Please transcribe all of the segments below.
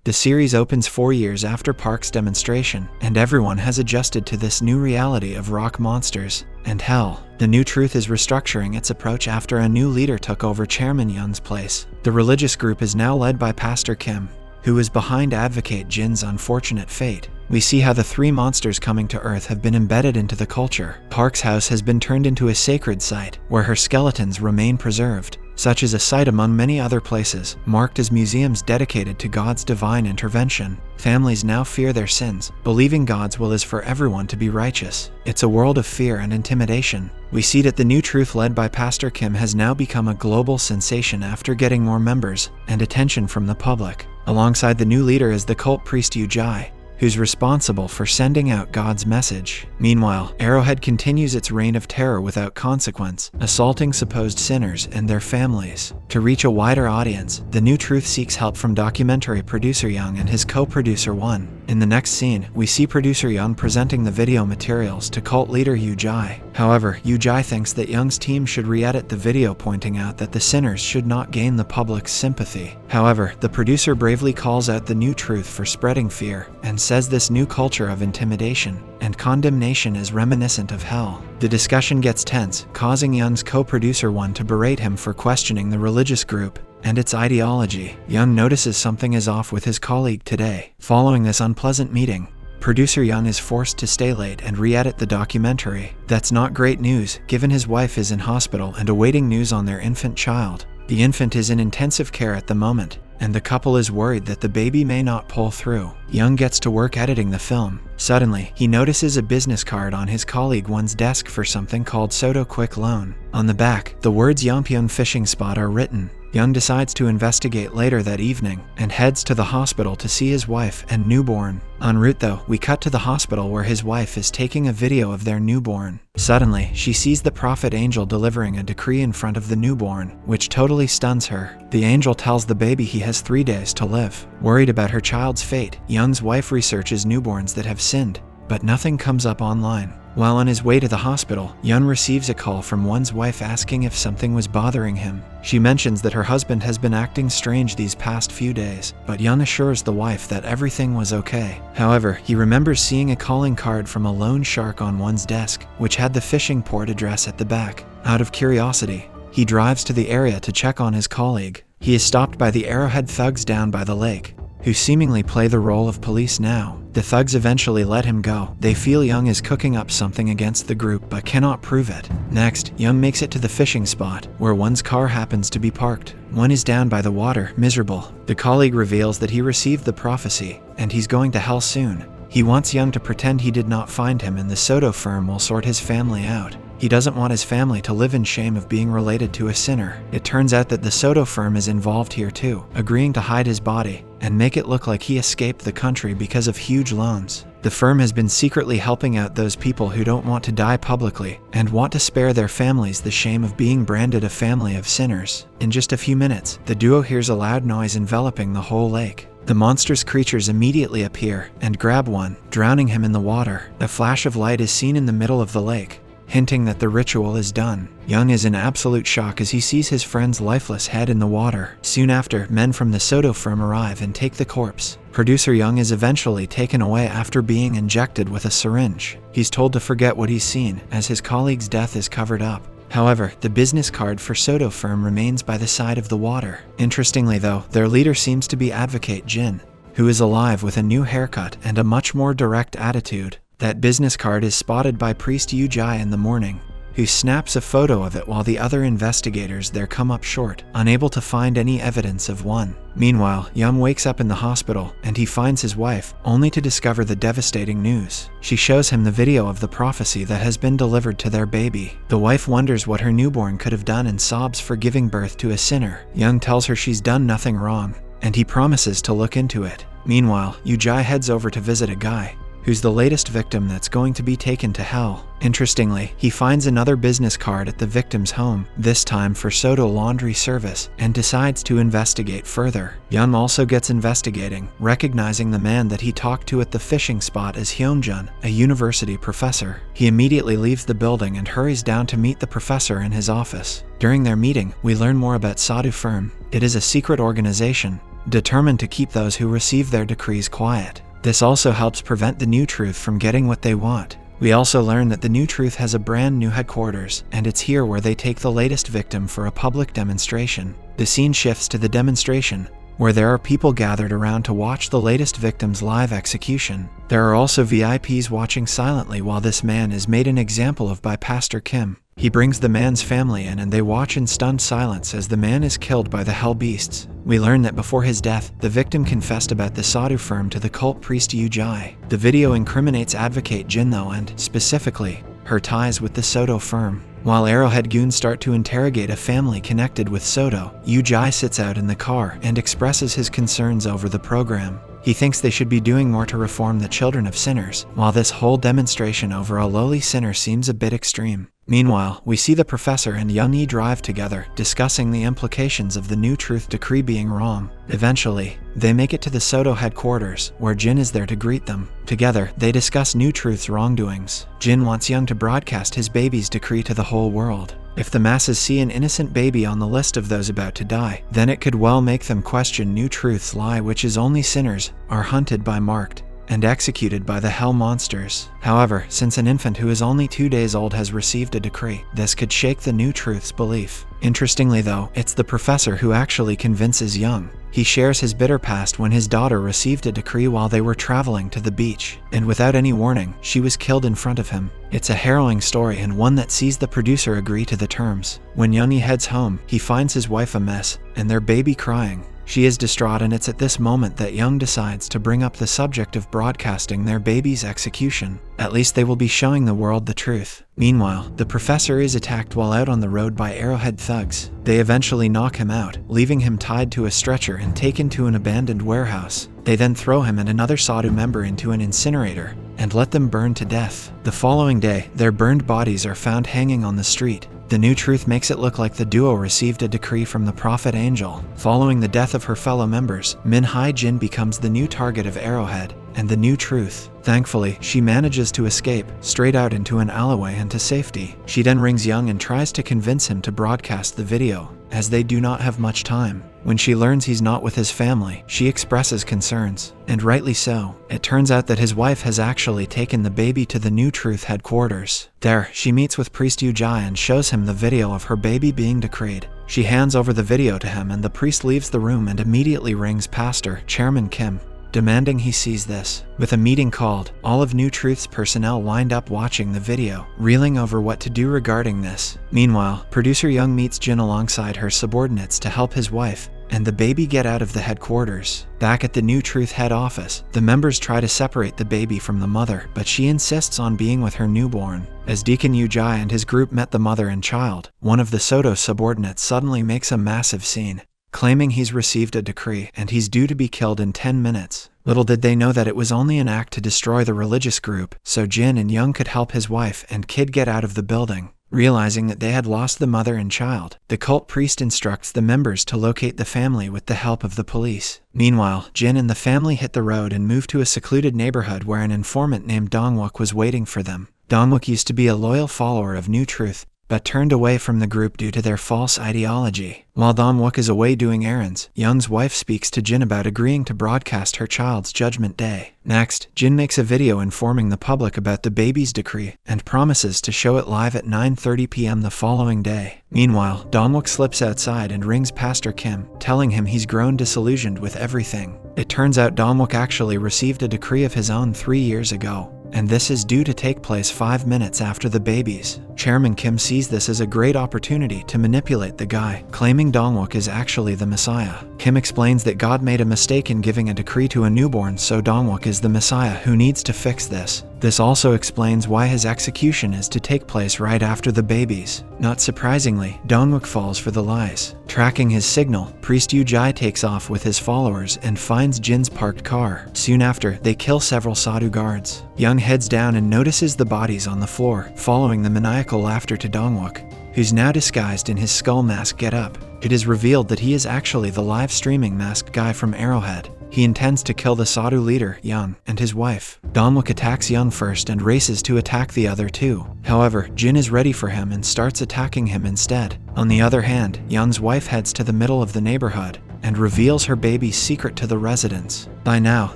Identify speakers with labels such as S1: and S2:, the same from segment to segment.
S1: The series opens 4 years after Park's demonstration, and everyone has adjusted to this new reality of rock monsters and hell. The New Truth is restructuring its approach after a new leader took over Chairman Yun's place. The religious group is now led by Pastor Kim, who is behind Advocate Jin's unfortunate fate. We see how the 3 monsters coming to Earth have been embedded into the culture. Park's house has been turned into a sacred site, where her skeletons remain preserved. Such is a site among many other places, marked as museums dedicated to God's divine intervention. Families now fear their sins, believing God's will is for everyone to be righteous. It's a world of fear and intimidation. We see that the New Truth led by Pastor Kim has now become a global sensation after getting more members and attention from the public. Alongside the new leader is the cult priest Yu Jai, who's responsible for sending out God's message. Meanwhile, Arrowhead continues its reign of terror without consequence, assaulting supposed sinners and their families. To reach a wider audience, The New Truth seeks help from documentary producer Young and his co-producer One. In the next scene, we see producer Young presenting the video materials to cult leader Yu Jai. However, Yu Jai thinks that Young's team should re-edit the video, pointing out that the sinners should not gain the public's sympathy. However, the producer bravely calls out The New Truth for spreading fear, and says this new culture of intimidation and condemnation is reminiscent of hell. The discussion gets tense, causing Young's co-producer One to berate him for questioning the religious group and its ideology. Young notices something is off with his colleague today. Following this unpleasant meeting, producer Young is forced to stay late and re-edit the documentary. That's not great news, given his wife is in hospital and awaiting news on their infant child. The infant is in intensive care at the moment, and the couple is worried that the baby may not pull through. Young gets to work editing the film. Suddenly, he notices a business card on his colleague One's desk for something called Soto Quick Loan. On the back, the words Yongpyeon Fishing Spot are written. Young decides to investigate later that evening and heads to the hospital to see his wife and newborn. En route though, we cut to the hospital where his wife is taking a video of their newborn. Suddenly, she sees the prophet angel delivering a decree in front of the newborn, which totally stuns her. The angel tells the baby he has 3 days to live. Worried about her child's fate, Young's wife researches newborns that have sinned, but nothing comes up online. While on his way to the hospital, Young receives a call from One's wife asking if something was bothering him. She mentions that her husband has been acting strange these past few days, but Young assures the wife that everything was okay. However, he remembers seeing a calling card from a loan shark on One's desk, which had the fishing port address at the back. Out of curiosity, he drives to the area to check on his colleague. He is stopped by the Arrowhead thugs down by the lake, who seemingly play the role of police now. The thugs eventually let him go. They feel Young is cooking up something against the group but cannot prove it. Next, Young makes it to the fishing spot, where One's car happens to be parked. One is down by the water, miserable. The colleague reveals that he received the prophecy, and he's going to hell soon. He wants Young to pretend he did not find him and the Soto firm will sort his family out. He doesn't want his family to live in shame of being related to a sinner. It turns out that the Soto firm is involved here too, agreeing to hide his body and make it look like he escaped the country because of huge loans. The firm has been secretly helping out those people who don't want to die publicly and want to spare their families the shame of being branded a family of sinners. In just a few minutes, the duo hears a loud noise enveloping the whole lake. The monstrous creatures immediately appear and grab One, drowning him in the water. A flash of light is seen in the middle of the lake, hinting that the ritual is done. Young is in absolute shock as he sees his friend's lifeless head in the water. Soon after, men from the Soto firm arrive and take the corpse. Producer Young is eventually taken away after being injected with a syringe. He's told to forget what he's seen, as his colleague's death is covered up. However, the business card for Soto firm remains by the side of the water. Interestingly though, their leader seems to be Advocate Jin, who is alive with a new haircut and a much more direct attitude. That business card is spotted by priest Yu Jai in the morning, who snaps a photo of it while the other investigators there come up short, unable to find any evidence of One. Meanwhile, Young wakes up in the hospital and he finds his wife, only to discover the devastating news. She shows him the video of the prophecy that has been delivered to their baby. The wife wonders what her newborn could have done and sobs for giving birth to a sinner. Young tells her she's done nothing wrong, and he promises to look into it. Meanwhile, Yu Jai heads over to visit a guy who's the latest victim that's going to be taken to hell. Interestingly, he finds another business card at the victim's home, this time for Soto laundry service, and decides to investigate further. Young also gets investigating, recognizing the man that he talked to at the fishing spot as Hyunjun, a university professor. He immediately leaves the building and hurries down to meet the professor in his office. During their meeting, we learn more about Soto firm. It is a secret organization determined to keep those who receive their decrees quiet. This also helps prevent the New Truth from getting what they want. We also learn that the New Truth has a brand new headquarters, and it's here where they take the latest victim for a public demonstration. The scene shifts to the demonstration, where there are people gathered around to watch the latest victim's live execution. There are also VIPs watching silently while this man is made an example of by Pastor Kim. He brings the man's family in and they watch in stunned silence as the man is killed by the Hell Beasts. We learn that before his death, the victim confessed about the Sadhu firm to the cult priest Yu Jai. The video incriminates advocate Jin though, and, specifically, her ties with the Soto firm. While Arrowhead goons start to interrogate a family connected with Soto, Yu Jai sits out in the car and expresses his concerns over the program. He thinks they should be doing more to reform the children of sinners, while this whole demonstration over a lowly sinner seems a bit extreme. Meanwhile, we see the professor and Young Yi drive together, discussing the implications of the New Truth decree being wrong. Eventually, they make it to the Soto headquarters, where Jin is there to greet them. Together, they discuss New Truth's wrongdoings. Jin wants Young to broadcast his baby's decree to the whole world. If the masses see an innocent baby on the list of those about to die, then it could well make them question New Truth's lie, which is only sinners are hunted by marked and executed by the hell monsters. However, since an infant who is only 2 days old has received a decree, this could shake the New Truth's belief. Interestingly though, it's the professor who actually convinces Young. He shares his bitter past when his daughter received a decree while they were traveling to the beach, and without any warning, she was killed in front of him. It's a harrowing story and one that sees the producer agree to the terms. When Youngie heads home, he finds his wife a mess, and their baby crying. She is distraught, and it's at this moment that Young decides to bring up the subject of broadcasting their baby's execution. At least they will be showing the world the truth. Meanwhile, the professor is attacked while out on the road by Arrowhead thugs. They eventually knock him out, leaving him tied to a stretcher and taken to an abandoned warehouse. They then throw him and another Sadhu member into an incinerator and let them burn to death. The following day, their burned bodies are found hanging on the street. The New Truth makes it look like the duo received a decree from the Prophet Angel. Following the death of her fellow members, Min Hai Jin becomes the new target of Arrowhead and the New Truth. Thankfully, she manages to escape straight out into an alleyway and to safety. She then rings Young and tries to convince him to broadcast the video, as they do not have much time. When she learns he's not with his family, she expresses concerns, and rightly so. It turns out that his wife has actually taken the baby to the New Truth headquarters. There, she meets with Priest Yu Jai and shows him the video of her baby being decreed. She hands over the video to him and the priest leaves the room and immediately rings Pastor Chairman Kim, demanding he sees this. With a meeting called, all of New Truth's personnel lined up watching the video, reeling over what to do regarding this. Meanwhile, producer Young meets Jin alongside her subordinates to help his wife and the baby get out of the headquarters. Back at the New Truth head office, the members try to separate the baby from the mother, but she insists on being with her newborn. As Deacon Yu Jai and his group met the mother and child, one of the Soto subordinates suddenly makes a massive scene, claiming he's received a decree and he's due to be killed in 10 minutes. Little did they know that it was only an act to destroy the religious group, so Jin and Young could help his wife and kid get out of the building. Realizing that they had lost the mother and child, the cult priest instructs the members to locate the family with the help of the police. Meanwhile, Jin and the family hit the road and move to a secluded neighborhood where an informant named Dongwook was waiting for them. Dongwook used to be a loyal follower of New Truth, but turned away from the group due to their false ideology. While Dongwook is away doing errands, Young's wife speaks to Jin about agreeing to broadcast her child's judgment day. Next, Jin makes a video informing the public about the baby's decree and promises to show it live at 9:30 p.m. the following day. Meanwhile, Dongwook slips outside and rings Pastor Kim, telling him he's grown disillusioned with everything. It turns out Dongwook actually received a decree of his own 3 years ago, and this is due to take place 5 minutes after the babies. Chairman Kim sees this as a great opportunity to manipulate the guy, claiming Dongwook is actually the Messiah. Kim explains that God made a mistake in giving a decree to a newborn, so Dongwook is the Messiah who needs to fix this. This also explains why his execution is to take place right after the babies. Not surprisingly, Dongwook falls for the lies. Tracking his signal, Priest Yu Jai takes off with his followers and finds Jin's parked car. Soon after, they kill several Sadhu guards. Young heads down and notices the bodies on the floor, following the maniacal laughter to Dongwook, who's now disguised in his skull mask getup. It is revealed that he is actually the live streaming masked guy from Arrowhead. He intends to kill the Sadhu leader, Young, and his wife. Dongwook attacks Young first and races to attack the other two. However, Jin is ready for him and starts attacking him instead. On the other hand, Young's wife heads to the middle of the neighborhood, and reveals her baby's secret to the residents. By now,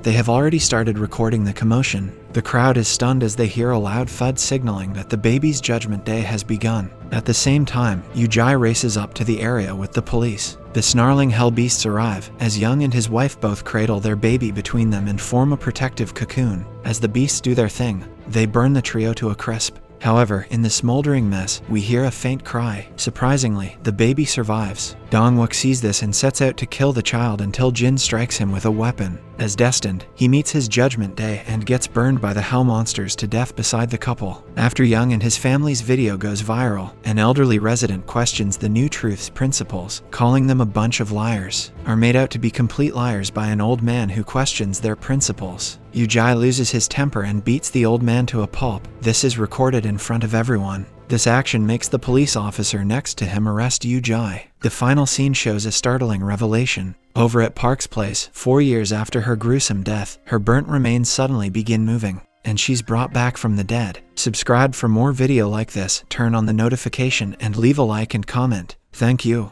S1: they have already started recording the commotion. The crowd is stunned as they hear a loud thud signaling that the baby's judgment day has begun. At the same time, Yujai races up to the area with the police. The snarling hell beasts arrive, as Young and his wife both cradle their baby between them and form a protective cocoon. As the beasts do their thing, they burn the trio to a crisp. However, in the smoldering mess, we hear a faint cry. Surprisingly, the baby survives. Dongwook sees this and sets out to kill the child until Jin strikes him with a weapon. As destined, he meets his judgment day and gets burned by the hell monsters to death beside the couple. After Young and his family's video goes viral, an elderly resident questions the New Truth's principles, calling them a bunch of liars, are made out to be complete liars by an old man who questions their principles. Yujai loses his temper and beats the old man to a pulp. This is recorded in front of everyone. This action makes the police officer next to him arrest Yujai. The final scene shows a startling revelation. Over at Park's place, 4 years after her gruesome death, her burnt remains suddenly begin moving, and she's brought back from the dead. Subscribe for more video like this, turn on the notification, and leave a like and comment. Thank you.